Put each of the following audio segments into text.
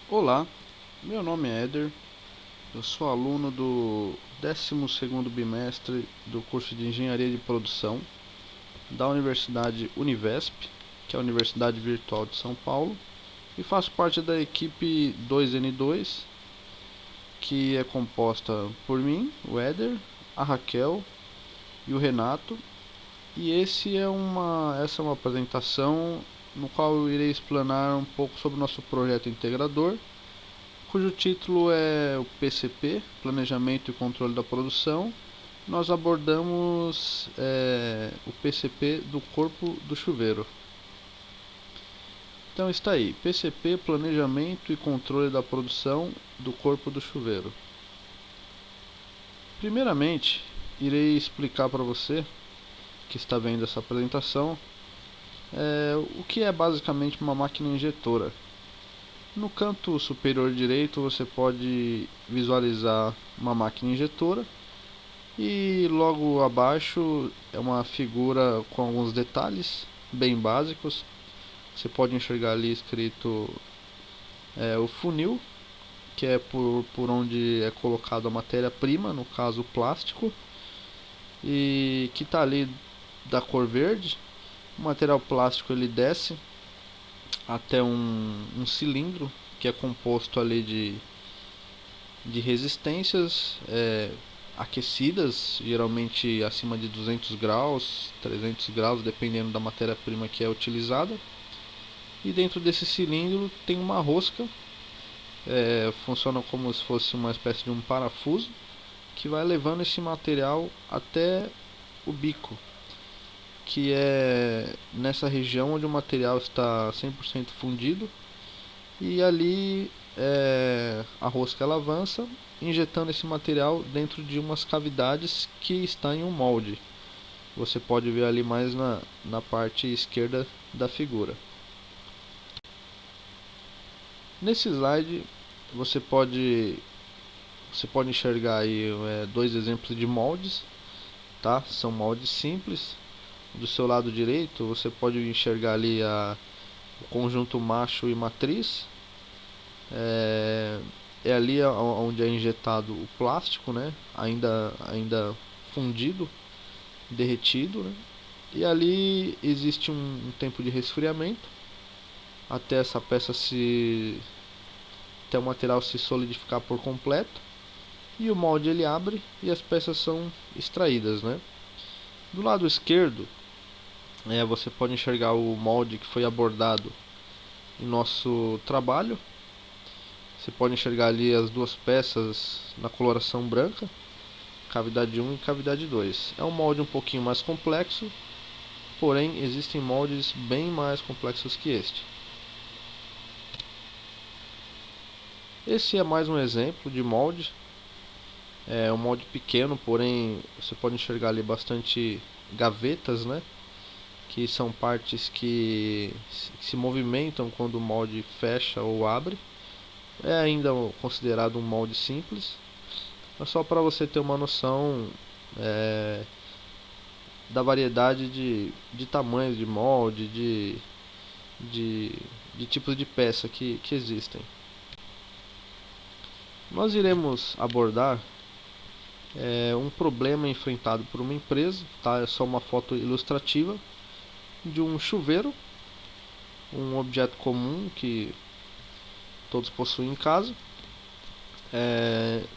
Olá, meu nome é Éder, eu sou aluno do 12º bimestre do curso de Engenharia de Produção da Universidade Univesp, que é a Universidade Virtual de São Paulo, e faço parte da equipe 2N2, que é composta por mim, o Éder, a Raquel e o Renato, e essa é uma apresentação no qual eu irei explanar um pouco sobre o nosso projeto integrador, cujo título é o PCP, Planejamento e Controle da Produção. Nós abordamos o PCP do corpo do chuveiro. Então está aí, PCP, Planejamento e Controle da Produção do corpo do chuveiro. Primeiramente, irei explicar para você que está vendo essa apresentação o que é basicamente uma máquina injetora. No canto superior direito você pode visualizar uma máquina injetora e logo abaixo é uma figura com alguns detalhes bem básicos. Você pode enxergar ali escrito o funil, que é por onde é colocada a matéria-prima, no caso o plástico, e que está ali da cor verde. O material plástico ele desce até um cilindro que é composto ali de resistências aquecidas, geralmente acima de 200 graus, 300 graus, dependendo da matéria-prima que é utilizada. E dentro desse cilindro tem uma rosca, funciona como se fosse uma espécie de um parafuso, que vai levando esse material até o bico, que é nessa região onde o material está 100% fundido, e ali a rosca ela avança, injetando esse material dentro de umas cavidades que está em um molde. Você pode ver ali mais na parte esquerda da figura. Nesse slide você pode enxergar aí dois exemplos de moldes, tá? São moldes simples. Do seu lado direito você pode enxergar ali o conjunto macho e matriz. É ali onde é injetado o plástico, né? Ainda fundido, derretido, né? E ali existe um tempo de resfriamento até essa peça até o material se solidificar por completo, e o molde ele abre e as peças são extraídas, né? Do lado esquerdo, você pode enxergar o molde que foi abordado em nosso trabalho. Você pode enxergar ali as duas peças na coloração branca, cavidade 1 e cavidade 2. É um molde um pouquinho mais complexo, porém existem moldes bem mais complexos que este. Esse é mais um exemplo de molde. É um molde pequeno, porém você pode enxergar ali bastante gavetas, né? Que são partes que se movimentam quando o molde fecha ou abre. É ainda considerado um molde simples, mas só para você ter uma noção da variedade de tamanhos de molde, de, de tipos de peça que existem. Nós iremos abordar um problema enfrentado por uma empresa, tá? É só uma foto ilustrativa de um chuveiro, um objeto comum que todos possuem em casa.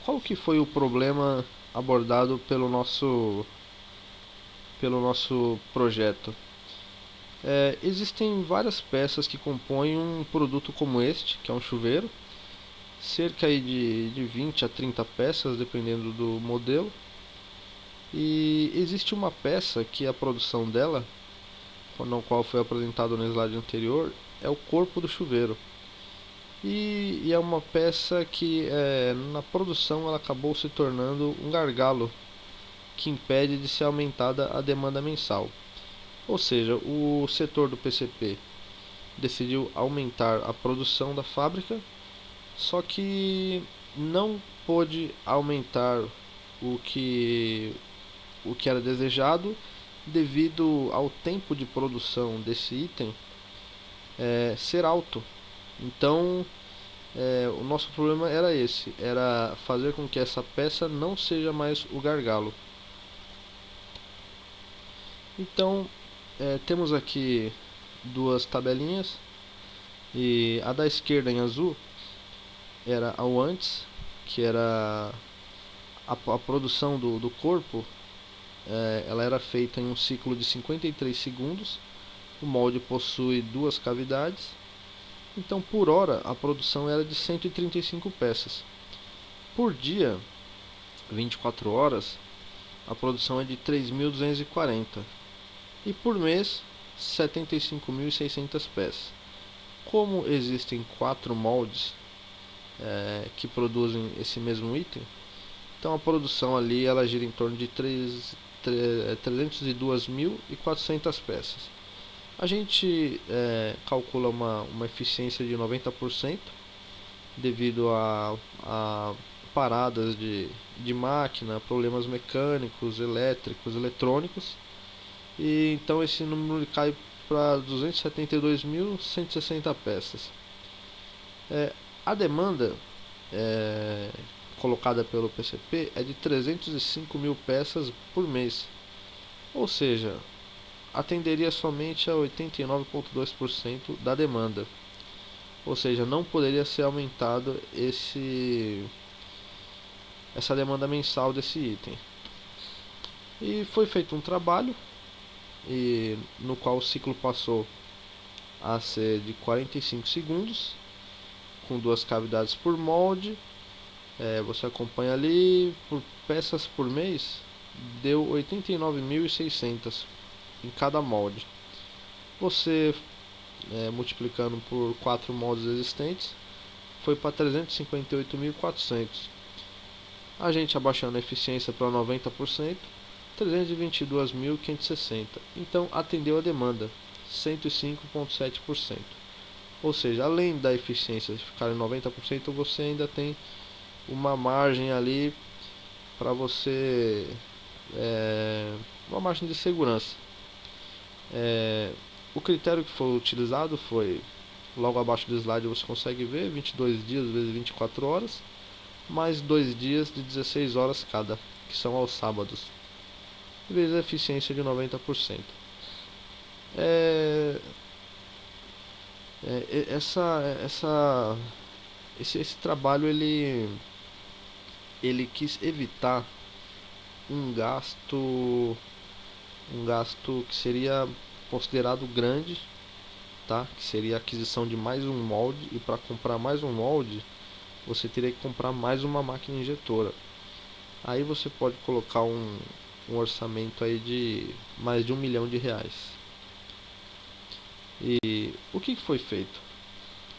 Qual que foi o problema abordado pelo nosso projeto? Existem várias peças que compõem um produto como este, que é um chuveiro, cerca aí de 20 a 30 peças, dependendo do modelo. E existe uma peça que a produção dela, no qual foi apresentado no slide anterior, é o corpo do chuveiro. E é uma peça que na produção ela acabou se tornando um gargalo que impede de ser aumentada a demanda mensal. Ou seja, o setor do PCP decidiu aumentar a produção da fábrica, só que não pôde aumentar o que, o que era desejado devido ao tempo de produção desse item ser alto. Então o nosso problema era esse, era fazer com que essa peça não seja mais o gargalo. Então, temos aqui duas tabelinhas, e a da esquerda em azul era ao antes, que era a produção do corpo. Ela era feita em um ciclo de 53 segundos. O molde possui duas cavidades, então por hora a produção era de 135 peças. Por dia, 24 horas, a produção é de 3.240, e por mês 75.600 peças. Como existem 4 moldes que produzem esse mesmo item, então a produção ali ela gira em torno de 302.400 peças. A gente calcula uma eficiência de 90% devido a paradas de máquina, problemas mecânicos, elétricos, eletrônicos, e então esse número cai para 272.160 peças. A demanda colocada pelo PCP é de 305 mil peças por mês, ou seja, atenderia somente a 89,2% da demanda, ou seja, não poderia ser aumentado essa demanda mensal desse item. E foi feito um trabalho no qual o ciclo passou a ser de 45 segundos, com duas cavidades por molde. Você acompanha ali, por peças por mês, deu 89.600 em cada molde. Você multiplicando por 4 moldes existentes, foi para 358.400. A gente abaixando a eficiência para 90%, 322.560. Então atendeu a demanda, 105,7%. Ou seja, além da eficiência ficar em 90%, você ainda tem uma margem ali para você, uma margem de segurança. O critério que foi utilizado foi, logo abaixo do slide você consegue ver, 22 dias vezes 24 horas, mais 2 dias de 16 horas cada, que são aos sábados, vezes a eficiência de 90%. Esse trabalho ele quis evitar um gasto que seria considerado grande, tá? Que seria a aquisição de mais um molde, e para comprar mais um molde você teria que comprar mais uma máquina injetora. Aí você pode colocar um orçamento aí de mais de R$ 1 milhão. E o que foi feito?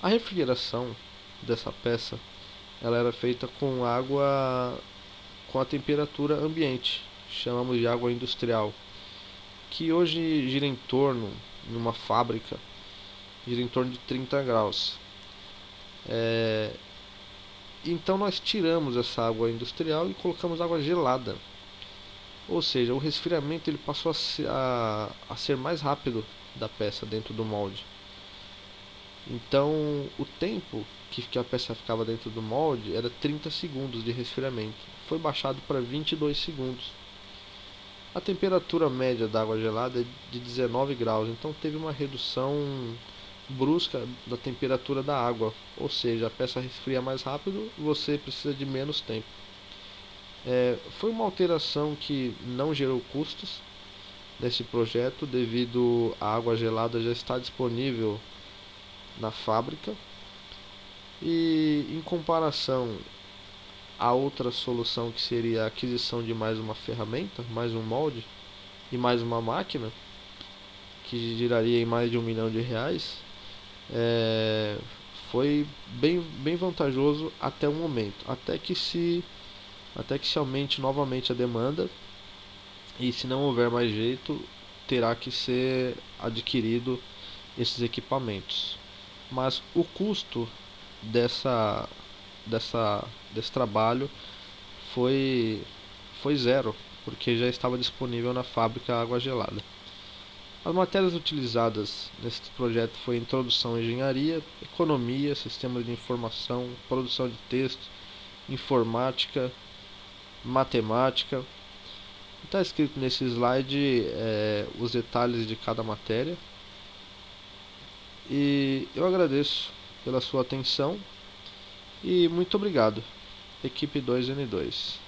A refrigeração dessa peça ela era feita com água com a temperatura ambiente, chamamos de água industrial, que hoje gira em torno, numa fábrica, gira em torno de 30 graus. Então nós tiramos essa água industrial e colocamos água gelada, ou seja, o resfriamento ele passou a ser mais rápido da peça dentro do molde. Então o tempo que a peça ficava dentro do molde era 30 segundos de resfriamento, foi baixado para 22 segundos. A temperatura média da água gelada é de 19 graus, então teve uma redução brusca da temperatura da água, ou seja, a peça resfria mais rápido e você precisa de menos tempo. Foi uma alteração que não gerou custos nesse projeto, devido à água gelada já estar disponível na fábrica, e em comparação a outra solução, que seria a aquisição de mais uma ferramenta, mais um molde e mais uma máquina, que giraria em mais de R$ 1 milhão, foi bem vantajoso até o momento, até que se aumente novamente a demanda, e se não houver mais jeito, terá que ser adquirido esses equipamentos. Mas o custo desse trabalho foi zero, porque já estava disponível na fábrica água gelada. As matérias utilizadas nesse projeto foi Introdução à Engenharia, Economia, Sistemas de Informação, Produção de Texto, Informática, Matemática. Está escrito nesse slide os detalhes de cada matéria. E eu agradeço pela sua atenção e muito obrigado, equipe 2N2.